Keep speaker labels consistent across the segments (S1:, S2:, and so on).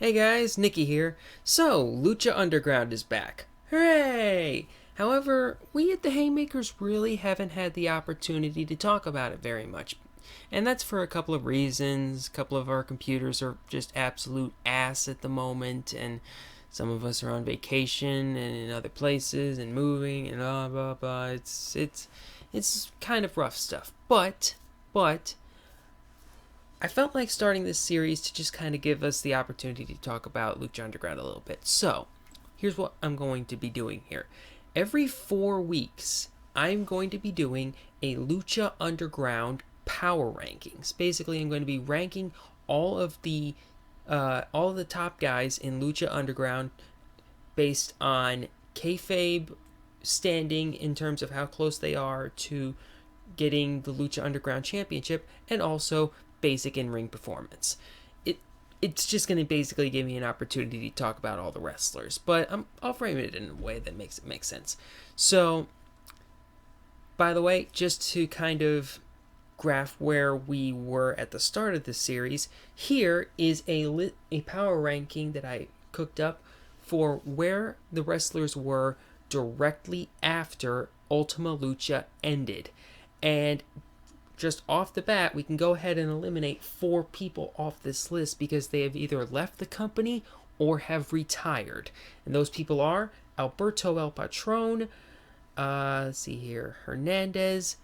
S1: Hey guys, Nikki here. So, Lucha Underground is back. Hooray! However, we at the Haymakers really haven't had the opportunity to talk about it very much. And that's for a couple of reasons. A couple of our computers are just absolute ass at the moment, and some of us are on vacation and in other places and moving and blah blah blah. It's kind of rough stuff. But I felt like starting this series to just kind of give us the opportunity to talk about Lucha Underground a little bit. So, here's what I'm going to be doing here. Every 4 weeks, I'm going to be doing a Lucha Underground power rankings. Basically, I'm going to be ranking all of the top guys in Lucha Underground based on kayfabe standing in terms of how close they are to getting the Lucha Underground Championship, and also basic in-ring performance. It's just going to basically give me an opportunity to talk about all the wrestlers, but I'll frame it in a way that makes it make sense. So, by the way, just to kind of graph where we were at the start of this series, here is a power ranking that I cooked up for where the wrestlers were directly after Ultima Lucha ended. And just off the bat, we can go ahead and eliminate 4 people off this list because they have either left the company or have retired. And those people are Alberto El Patron, let's see here, Hernandez,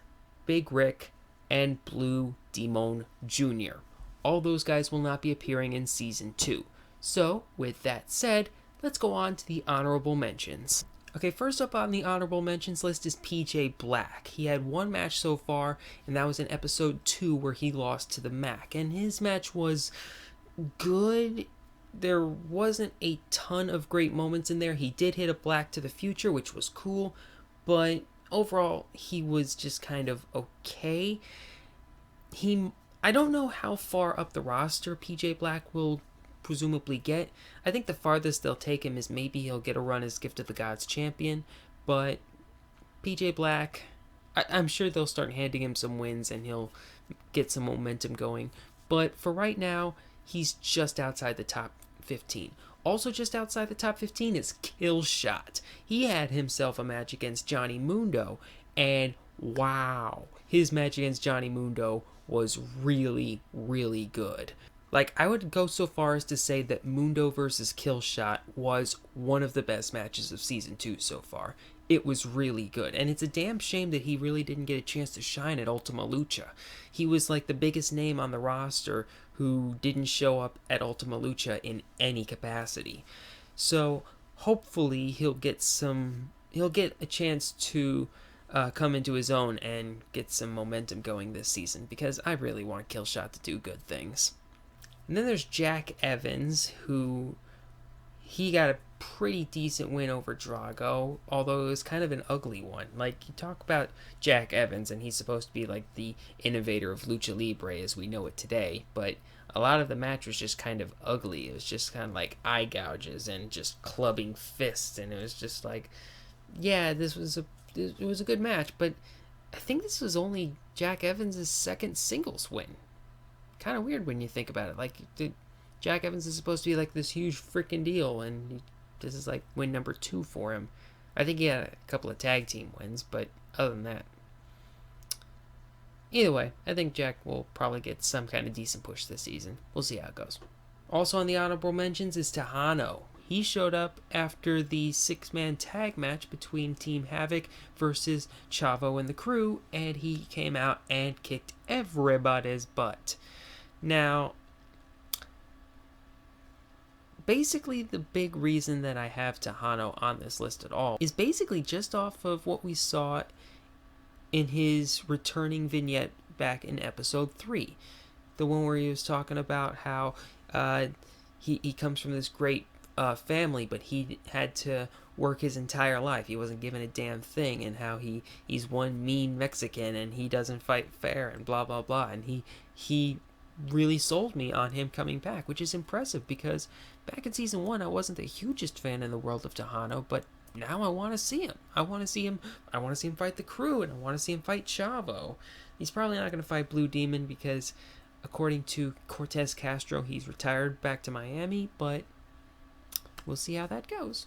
S1: Big Rick, and Blue Demon Jr. All those guys will not be appearing in Season 2. So, with that said, let's go on to the honorable mentions. Okay, first up on the honorable mentions list is PJ Black. He had one match so far, and that was in episode 2 where he lost to the Mac. And his match was good. There wasn't a ton of great moments in there. He did hit a Black to the Future, which was cool, but overall, he was just kind of okay. I don't know how far up the roster PJ Black will presumably get. I think the farthest they'll take him is maybe he'll get a run as Gift of the Gods champion, but PJ Black, I'm sure they'll start handing him some wins and he'll get some momentum going. But for right now, he's just outside the top 15. Also just outside the top 15 is Killshot. He had himself a match against Johnny Mundo, and wow, his match against Johnny Mundo was really, really good. Like, I would go so far as to say that Mundo versus Killshot was one of the best matches of Season 2 so far. It was really good, and it's a damn shame that he really didn't get a chance to shine at Ultima Lucha. He was like the biggest name on the roster who didn't show up at Ultima Lucha in any capacity. So, hopefully he'll get a chance to come into his own and get some momentum going this season, because I really want Killshot to do good things. And then there's Jack Evans, who he got a pretty decent win over Drago, although it was kind of an ugly one. Like, you talk about Jack Evans, and he's supposed to be like the innovator of Lucha Libre as we know it today, but a lot of the match was just kind of ugly. It was just kind of like eye gouges and just clubbing fists, and it was just like, yeah, it was a good match, but I think this was only Jack Evans' second singles win. Kind of weird when you think about it. Like, Jack Evans is supposed to be like this huge freaking deal, and this is like win number 2 for him. I think he had a couple of tag team wins, but other than that, either way, I think Jack will probably get some kind of decent push this season. We'll see how it goes. Also on the honorable mentions is Tejano. He showed up after the 6-man tag match between Team Havoc versus Chavo and the Crew, and he came out and kicked everybody's butt. Now, basically the big reason that I have Tejano on this list at all is basically just off of what we saw in his returning vignette back in episode 3. The one where he was talking about how he comes from this great family, but he had to work his entire life. He wasn't given a damn thing, and how he's one mean Mexican and he doesn't fight fair and blah blah blah. And he really sold me on him coming back, which is impressive because back in Season 1 I wasn't the hugest fan in the world of Tejano, but now I want to see him. I want to see him fight the Crew, and I want to see him fight Chavo. He's probably not going to fight Blue Demon because according to Cortez Castro, he's retired back to Miami, but we'll see how that goes.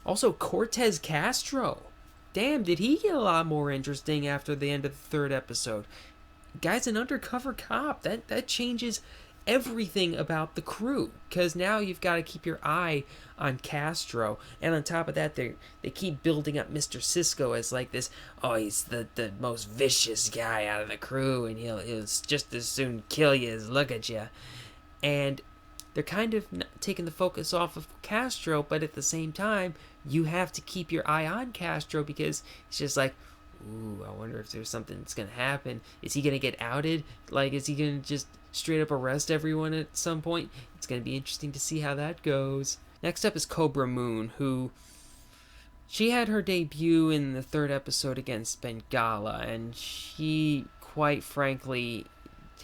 S1: Also, Cortez Castro. Damn, did he get a lot more interesting after the end of the 3rd episode? Guy's an undercover cop. That changes everything about the crew, because now you've got to keep your eye on Castro, and on top of that, they keep building up Mr. Cisco as like this, oh, he's the most vicious guy out of the crew, and he'll just as soon kill you as look at you. And they're kind of taking the focus off of Castro, but at the same time, you have to keep your eye on Castro, because it's just like, ooh, I wonder if there's something that's going to happen. Is he going to get outed? Like, is he going to just straight up arrest everyone at some point? It's going to be interesting to see how that goes. Next up is Cobra Moon, who she had her debut in the 3rd episode against Bengala, and she, quite frankly,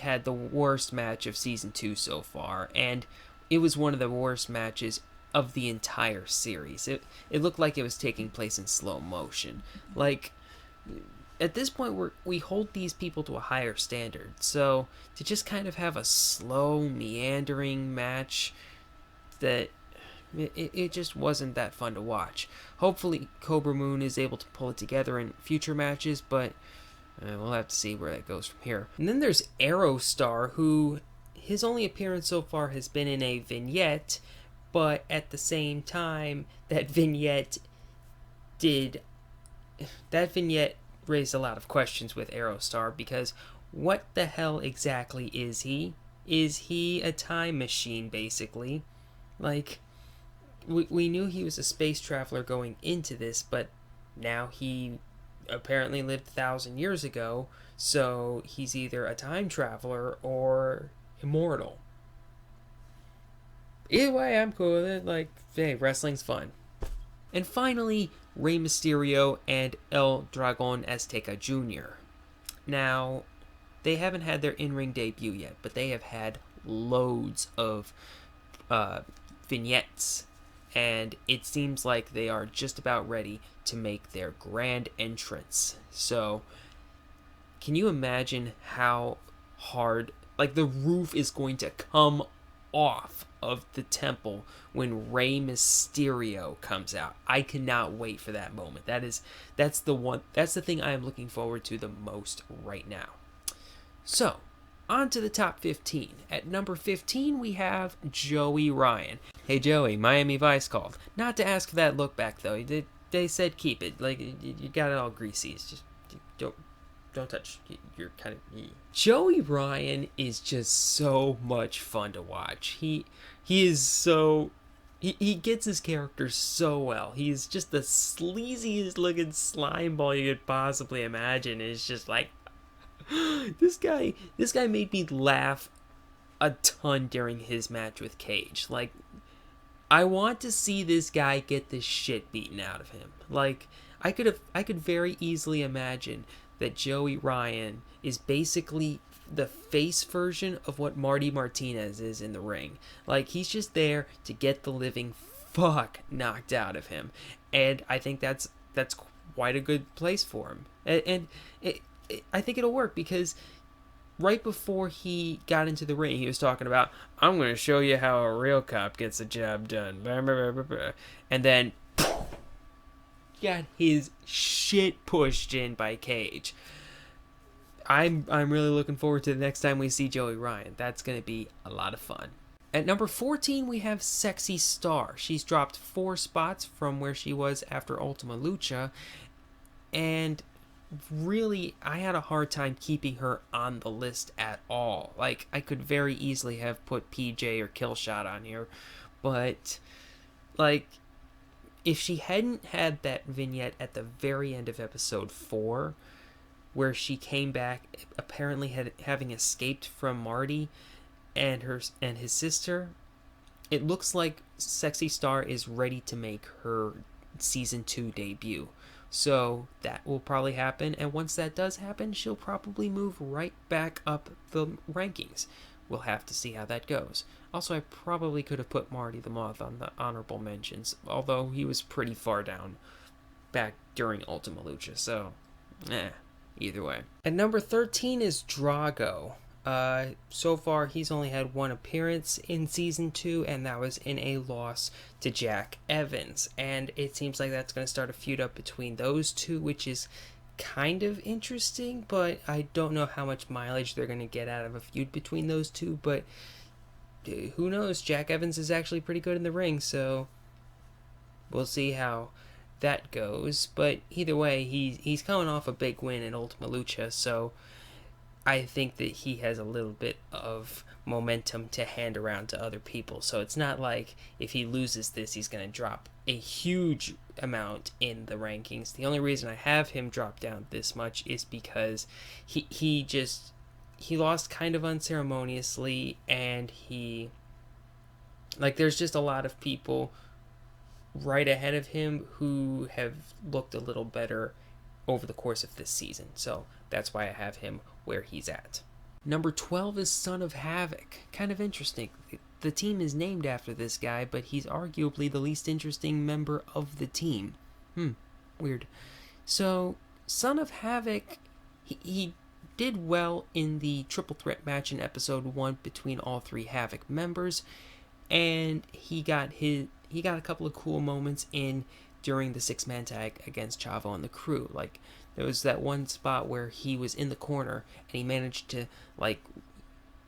S1: had the worst match of season 2 so far, and it was one of the worst matches of the entire series. It looked like it was taking place in slow motion. Like, at this point, we hold these people to a higher standard, so to just kind of have a slow, meandering match, that it just wasn't that fun to watch. Hopefully, Cobra Moon is able to pull it together in future matches, but we'll have to see where that goes from here. And then there's Aerostar, who his only appearance so far has been in a vignette, but at the same time, that vignette raised a lot of questions with Aerostar, because what the hell exactly is he? Is he a time machine, basically? Like, we knew he was a space traveler going into this, but now he apparently lived 1,000 years ago, so he's either a time traveler or immortal. Either way, I'm cool with it. Like, hey, wrestling's fun. And finally, Rey Mysterio and El Dragon Azteca Jr. Now, they haven't had their in-ring debut yet, but they have had loads of vignettes, and it seems like they are just about ready to make their grand entrance. So, can you imagine how hard, like, the roof is going to come off of the temple when Rey Mysterio comes out? I cannot wait for that moment. That's the thing I am looking forward to the most right now. So, on to the top 15. At number 15, we have Joey Ryan. Hey Joey, Miami Vice called. Not to ask for that look back though. They said keep it. Like, you got it all greasy. It's just don't touch. You're kind of... Joey Ryan is just so much fun to watch. He is so... He gets his character so well. He's just the sleaziest looking slime ball you could possibly imagine. It's just like... This guy made me laugh a ton during his match with Cage. Like, I want to see this guy get the shit beaten out of him. Like, I could very easily imagine that Joey Ryan is basically the face version of what Marty Martinez is in the ring. Like, he's just there to get the living fuck knocked out of him. And I think that's quite a good place for him. And I think it'll work, because right before he got into the ring, he was talking about, I'm going to show you how a real cop gets the job done. And then got his shit pushed in by Cage. I'm really looking forward to the next time we see Joey Ryan. That's going to be a lot of fun. At number 14, we have Sexy Star. She's dropped 4 spots from where she was after Ultima Lucha, and really, I had a hard time keeping her on the list at all. Like, I could very easily have put PJ or Killshot on here, but, like, if she hadn't had that vignette at the very end of episode 4, where she came back, apparently having escaped from Marty and his sister, it looks like Sexy Star is ready to make her season 2 debut. So that will probably happen, and once that does happen, she'll probably move right back up the rankings. We'll have to see how that goes. Also, I probably could have put Marty the Moth on the honorable mentions, although he was pretty far down back during Ultima Lucha, so either way. At number 13 is Drago. So far, he's only had one appearance in season 2, and that was in a loss to Jack Evans. And it seems like that's going to start a feud up between those two, which is kind of interesting, but I don't know how much mileage they're going to get out of a feud between those two. But who knows? Jack Evans is actually pretty good in the ring, so we'll see how that goes. But either way, he's coming off a big win in Ultima Lucha, so I think that he has a little bit of momentum to hand around to other people. So it's not like if he loses this, he's going to drop a huge amount in the rankings. The only reason I have him drop down this much is because he lost kind of unceremoniously, and there's just a lot of people right ahead of him who have looked a little better over the course of this season. So that's why I have him where he's at. Number 12 is Son of Havoc. Kind of interesting. The team is named after this guy, but he's arguably the least interesting member of the team. Weird. So, Son of Havoc, he did well in the triple threat match in episode 1 between all 3 Havoc members, and he got a couple of cool moments during the 6-man tag against Chavo and the Crew. Like, there was that one spot where he was in the corner and he managed to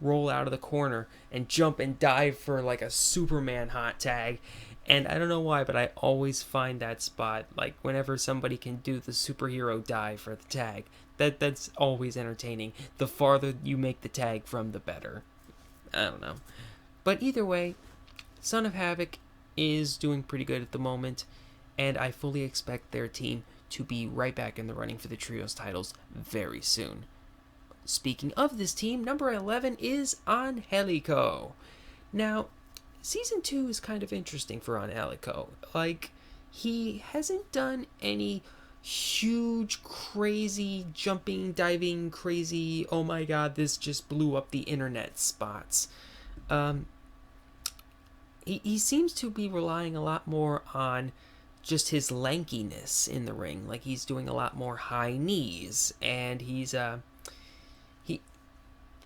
S1: roll out of the corner and jump and dive for a Superman hot tag. And I don't know why, but I always find that spot, whenever somebody can do the superhero dive for the tag, that's always entertaining. The farther you make the tag from, the better. I don't know. But either way, Son of Havoc is doing pretty good at the moment, and I fully expect their team to be right back in the running for the Trios titles very soon. Speaking of this team, number 11 is Angelico. Now, Season 2 is kind of interesting for Angelico. He hasn't done any huge, crazy, jumping, diving, crazy, oh my god, this just blew up the internet spots. He seems to be relying a lot more on just his lankiness in the ring. He's doing a lot more high knees, and he's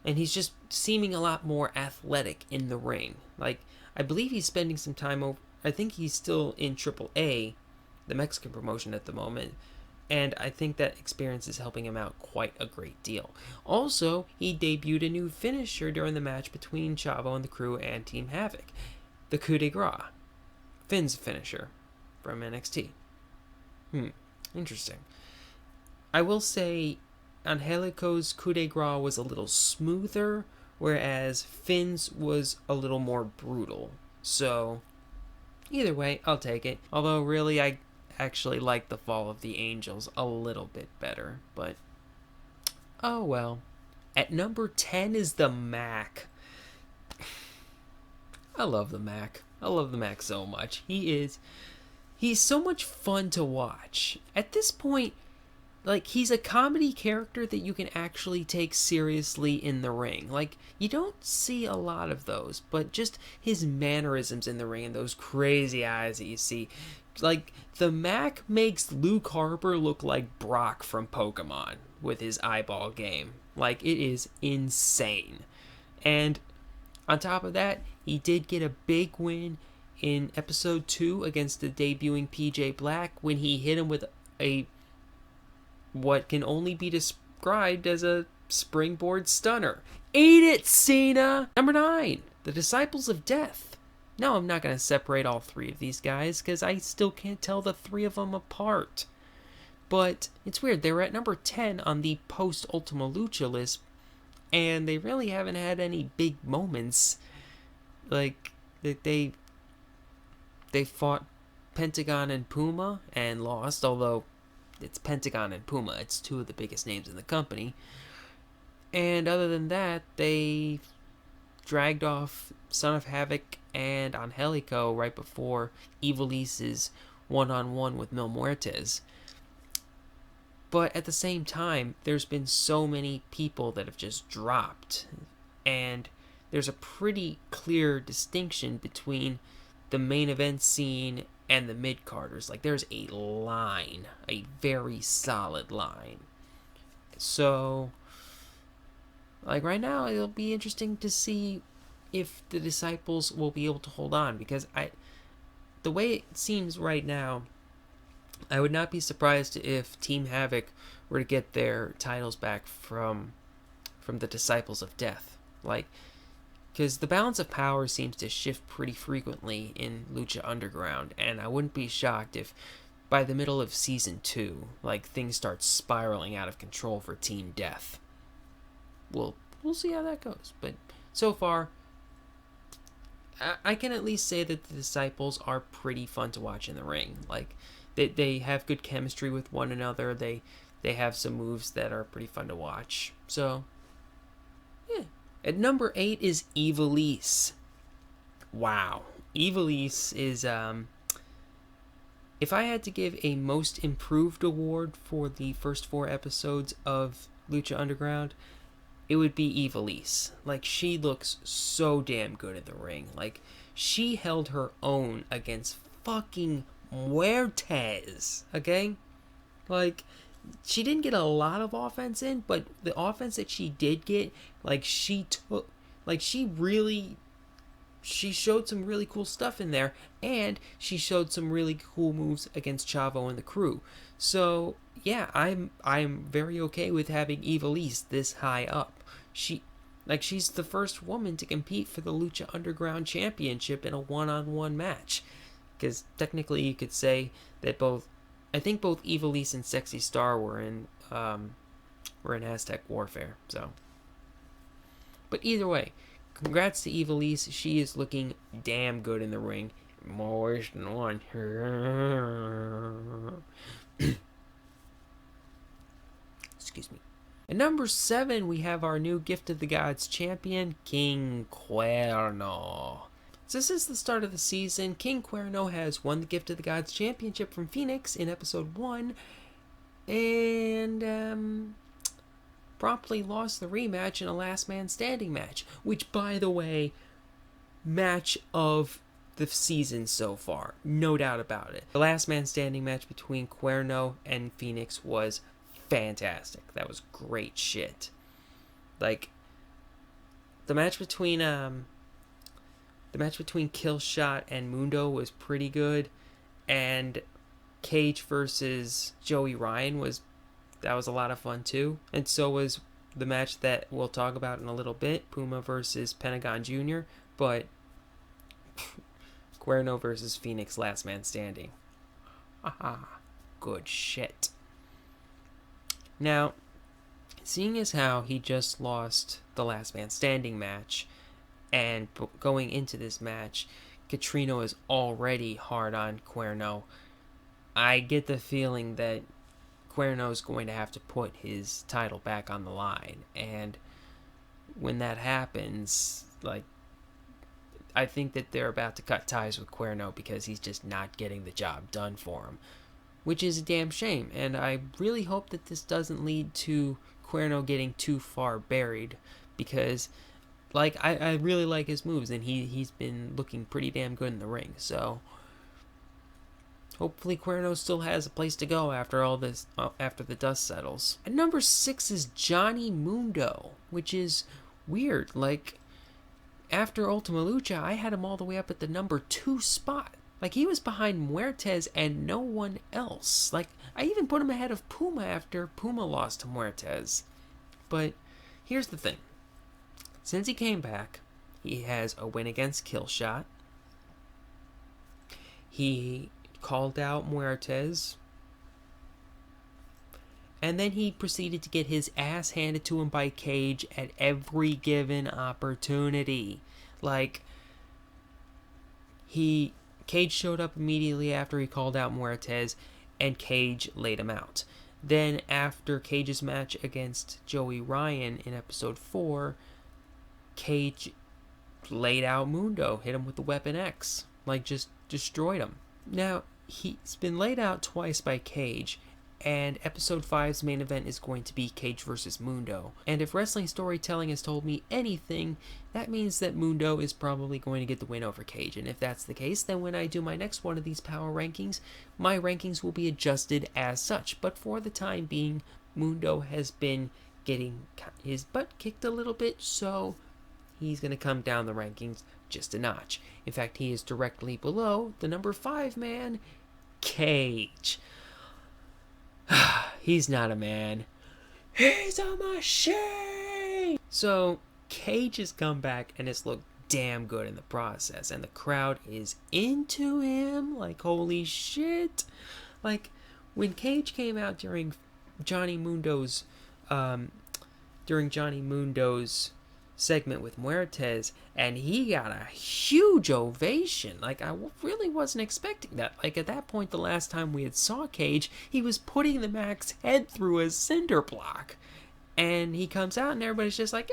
S1: just seeming a lot more athletic in the ring. I believe he's spending some time over. I think he's still in AAA, the Mexican promotion at the moment, and I think that experience is helping him out quite a great deal. Also, he debuted a new finisher during the match between Chavo and the Crew and Team Havoc, the coup de grace, Finn's finisher from NXT. Interesting. I will say Angelico's coup de grace was a little smoother, whereas Finn's was a little more brutal. So, either way, I'll take it. Although, really, I actually like the Fall of the Angels a little bit better. But, oh well. At number 10 is the Mac. I love the Mac. I love the Mac so much. He's so much fun to watch. At this point, he's a comedy character that you can actually take seriously in the ring. You don't see a lot of those, but just his mannerisms in the ring and those crazy eyes that you see. The Mac makes Luke Harper look like Brock from Pokemon with his eyeball game. It is insane. And on top of that, he did get a big win in episode 2 against the debuting PJ Black when he hit him with what can only be described as a springboard stunner. Eat it, Cena! Number 9, the Disciples of Death. No, I'm not going to separate all 3 of these guys because I still can't tell the 3 of them apart. But it's weird, they were at number 10 on the post-Ultima Lucha list, and they really haven't had any big moments. They fought Pentagon and Puma and lost, although it's Pentagon and Puma. It's 2 of the biggest names in the company. And other than that, they dragged off Son of Havoc and Angelico right before Ivalice's one-on-one with Mil Muertes. But at the same time, there's been so many people that have just dropped. And there's a pretty clear distinction between the main event scene and the mid-carders. There's a line, a very solid line. So, Like right now, it'll be interesting to see if the Disciples will be able to hold on, because the way it seems right now, I would not be surprised if Team Havoc were to get their titles back from the Disciples of Death. Like, because the balance of power seems to shift pretty frequently in Lucha Underground, and I wouldn't be shocked if by the middle of season 2, like, things start spiraling out of control for Team Death. We'll see how that goes, but so far, I can at least say that the Disciples are pretty fun to watch in the ring. Like, they have good chemistry with one another. They have some moves that are pretty fun to watch. So, yeah. At number 8 is Ivelisse. Wow. Ivelisse is, if I had to give a most improved award for the first 4 episodes of Lucha Underground, it would be Ivelisse. Like, she looks so damn good in the ring. Like, she held her own against fucking Muertes, okay? Like, she didn't get a lot of offense in, but the offense that she did get, like, she took, like, she showed some really cool stuff in there, and she showed some really cool moves against Chavo and the crew. So, yeah, I'm very okay with having Ivelisse this high up. She's the first woman to compete for the Lucha Underground Championship in a one-on-one match. Because technically you could say that I think both Ivelisse and Sexy Star were in Aztec Warfare. So, but either way, congrats to Ivelisse. She is looking damn good in the ring. More than one. Excuse me. At number 7, we have our new Gift of the Gods champion, King Cuerno. So since the start of the season, King Cuerno has won the Gift of the Gods championship from Phoenix in episode 1, and promptly lost the rematch in a last man standing match, which, by the way, match of the season so far, no doubt about it. The last man standing match between Cuerno and Phoenix was fantastic. That was great shit. Like, the match between Killshot and Mundo was pretty good, and Cage versus Joey Ryan was a lot of fun too. And so was the match that we'll talk about in a little bit, Puma versus Pentagon Jr., but Cuerno versus Phoenix, last man standing. Haha, good shit. Now, seeing as how he just lost the last man standing match, and going into this match, Catrino is already hard on Cuerno, I get the feeling that Cuerno is going to have to put his title back on the line. And when that happens, like, I think that they're about to cut ties with Cuerno because he's just not getting the job done for him, which is a damn shame. And I really hope that this doesn't lead to Cuerno getting too far buried, because, like, I really like his moves, and he's been looking pretty damn good in the ring. So hopefully Cuerno still has a place to go after all this, after the dust settles. At number 6 is Johnny Mundo, which is weird. Like, after Ultima Lucha, I had him all the way up at the number 2 spot. Like, he was behind Muertes and no one else. Like, I even put him ahead of Puma after Puma lost to Muertes. But here's the thing. Since he came back, he has a win against Killshot. He called out Muertes. And then he proceeded to get his ass handed to him by Cage at every given opportunity. Like, Cage showed up immediately after he called out Muertes, and Cage laid him out. Then, after Cage's match against Joey Ryan in episode 4, Cage laid out Mundo, hit him with the Weapon X, like, just destroyed him. Now, he's been laid out twice by Cage, and episode 5's main event is going to be Cage versus Mundo. And if wrestling storytelling has told me anything, that means that Mundo is probably going to get the win over Cage. And if that's the case, then when I do my next one of these power rankings, my rankings will be adjusted as such. But for the time being, Mundo has been getting his butt kicked a little bit, so he's going to come down the rankings just a notch. In fact, he is directly below the number 5 man, Cage. He's not a man. He's a machine! So, Cage has come back and has looked damn good in the process, and the crowd is into him like holy shit. Like, when Cage came out during Johnny Mundo's segment with Muertes, and he got a huge ovation. Like, I really wasn't expecting that. Like, at that point, the last time we had saw Cage, he was putting the Mac's head through a cinder block, and he comes out and everybody's just like,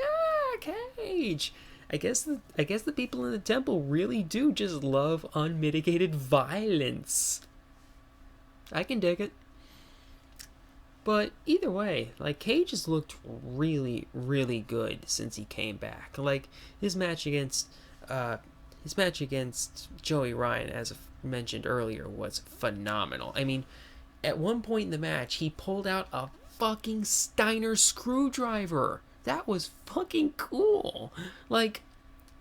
S1: Cage. I guess the people in the temple really do just love unmitigated violence. I can dig it. But either way, like, Cage has looked really, really good since he came back. Like, his match against Joey Ryan, as mentioned earlier, was phenomenal. I mean, at one point in the match, he pulled out a fucking Steiner screwdriver. That was fucking cool. Like,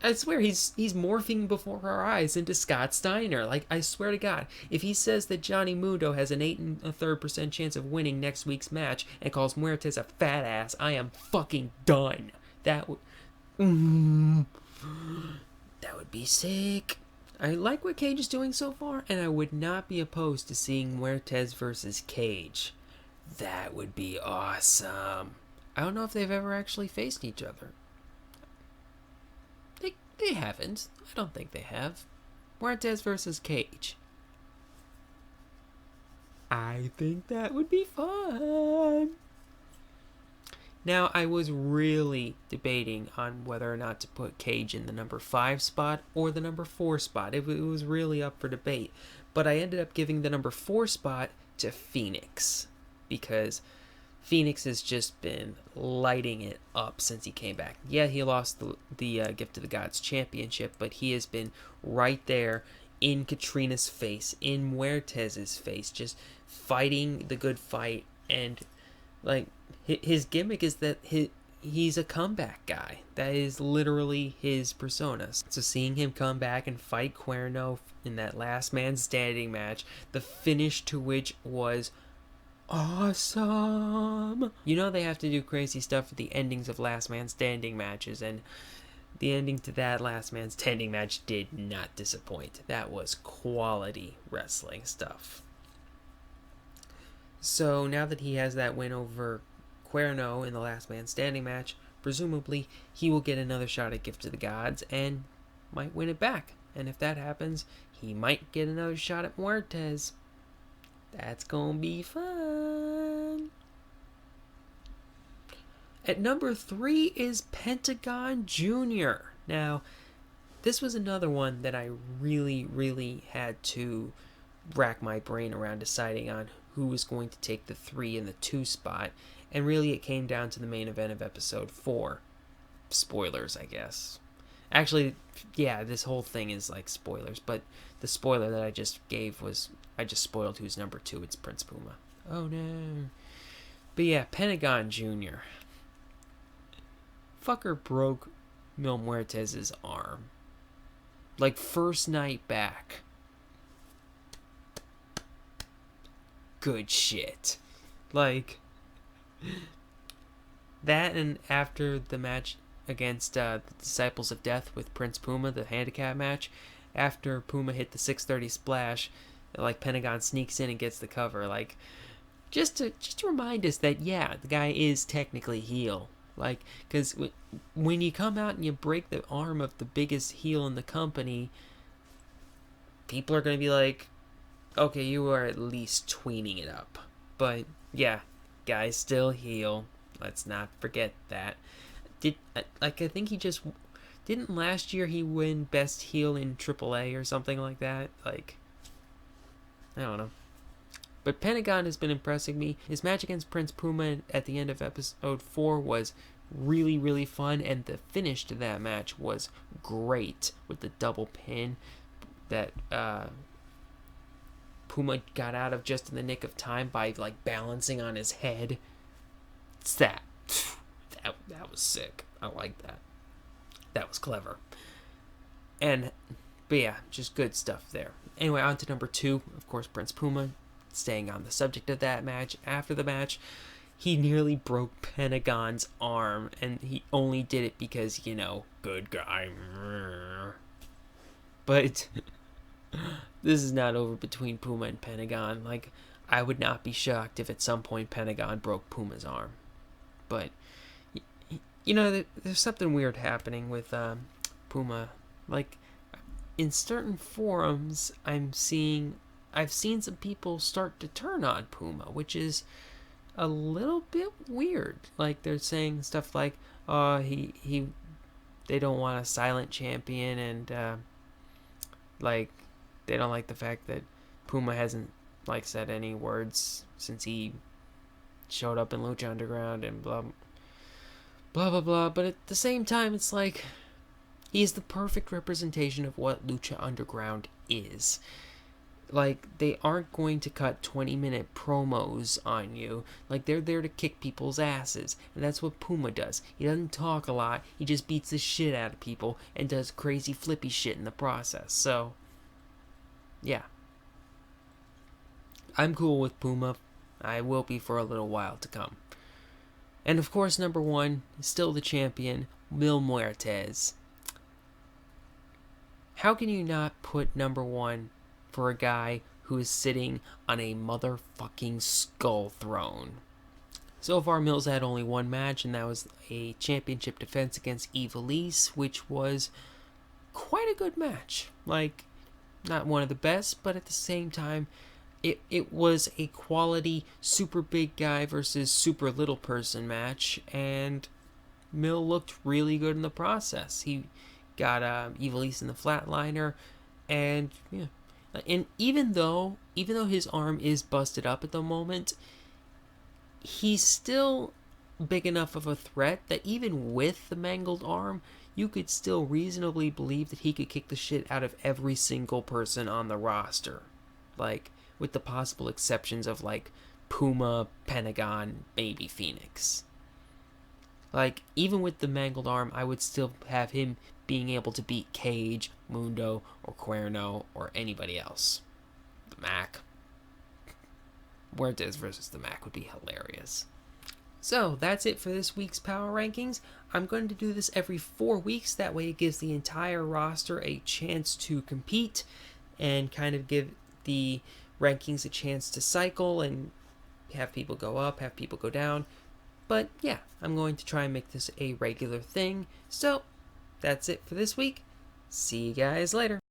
S1: I swear, he's morphing before our eyes into Scott Steiner. Like, I swear to God, if he says that Johnny Mundo has an 8 1/3% chance of winning next week's match and calls Muertes a fat ass, I am fucking done. That would be sick. I like what Cage is doing so far, and I would not be opposed to seeing Muertes versus Cage. That would be awesome. I don't know if they've ever actually faced each other. They haven't. I don't think they have. Muertes versus Cage. I think that would be fun. Now, I was really debating on whether or not to put Cage in the number 5 spot or the number 4 spot. It was really up for debate. But I ended up giving the number 4 spot to Phoenix, because Phoenix has just been lighting it up since he came back. Yeah, he lost the Gift of the Gods championship, but he has been right there in Katrina's face, in Muertes' face, just fighting the good fight. And, like, his gimmick is that he's a comeback guy. That is literally his persona. So seeing him come back and fight Cuerno in that last man standing match, the finish to which was awesome. You know they have to do crazy stuff with the endings of last man standing matches, and the ending to that last man standing match did not disappoint. That was quality wrestling stuff. So now that he has that win over Cuerno in the last man standing match, presumably he will get another shot at Gift of the Gods and might win it back. And if that happens, he might get another shot at Muertes. That's gonna be fun. At number 3 is Pentagon Jr. Now, this was another one that I really, really had to rack my brain around deciding on who was going to take the 3 and the 2 spot. And really it came down to the main event of episode 4. Spoilers, I guess. Actually, yeah, this whole thing is like spoilers, but the spoiler that I just gave was, I just spoiled who's number 2. It's Prince Puma. Oh no. But yeah, Pentagon Jr. Fucker broke Mil Muertes' arm. Like, first night back. Good shit. Like, that, and after the match against the Disciples of Death with Prince Puma, the handicap match, after Puma hit the 630 splash, like, Pentagon sneaks in and gets the cover. Like, just to remind us that, yeah, the guy is technically heel. Like, because when you come out and you break the arm of the biggest heel in the company, people are going to be like, okay, you are at least tweening it up. But, yeah, guy's still heel. Let's not forget that. I think he just... Didn't last year he win Best Heel in AAA or something like that? Like, I don't know. But Pentagon has been impressing me. His match against Prince Puma at the end of episode 4 was really, really fun, and the finish to that match was great with the double pin that Puma got out of just in the nick of time by, like, balancing on his head. It's that. That was sick. I like that. That was clever. But yeah, just good stuff there. Anyway, on to number 2. Of course, Prince Puma, staying on the subject of that match. After the match, he nearly broke Pentagon's arm, and he only did it because, good guy. But this is not over between Puma and Pentagon. Like, I would not be shocked if at some point Pentagon broke Puma's arm. But, there's something weird happening with Puma. Like, in certain forums, I've seen some people start to turn on Puma, which is a little bit weird. Like, they're saying stuff like, they don't want a silent champion, and like, they don't like the fact that Puma hasn't said any words since he showed up in Lucha Underground, and blah blah blah blah. But at the same time, it's like, he's the perfect representation of what Lucha Underground is. Like, they aren't going to cut 20-minute promos on you. Like, they're there to kick people's asses. And that's what Puma does. He doesn't talk a lot. He just beats the shit out of people and does crazy flippy shit in the process. So, yeah. I'm cool with Puma. I will be for a little while to come. And of course, number 1 is still the champion, Mil Muertes. How can you not put number 1 for a guy who is sitting on a motherfucking skull throne? So far, Mills had only one match, and that was a championship defense against Ivelisse, which was quite a good match. Like, not one of the best, but at the same time, it was a quality super big guy versus super little person match, and Mill looked really good in the process. He got Ivelisse in the flatliner, and yeah. And even though his arm is busted up at the moment, he's still big enough of a threat that even with the mangled arm, you could still reasonably believe that he could kick the shit out of every single person on the roster. Like, with the possible exceptions of, like, Puma, Pentagon, maybe Phoenix. Like, even with the mangled arm, I would still have him being able to beat Cage, Mundo, or Cuerno, or anybody else. The Mac. Muertes versus the Mac would be hilarious. So, that's it for this week's Power Rankings. I'm going to do this every 4 weeks. That way it gives the entire roster a chance to compete and kind of give the rankings a chance to cycle and have people go up, have people go down. But yeah, I'm going to try and make this a regular thing. So, that's it for this week. See you guys later.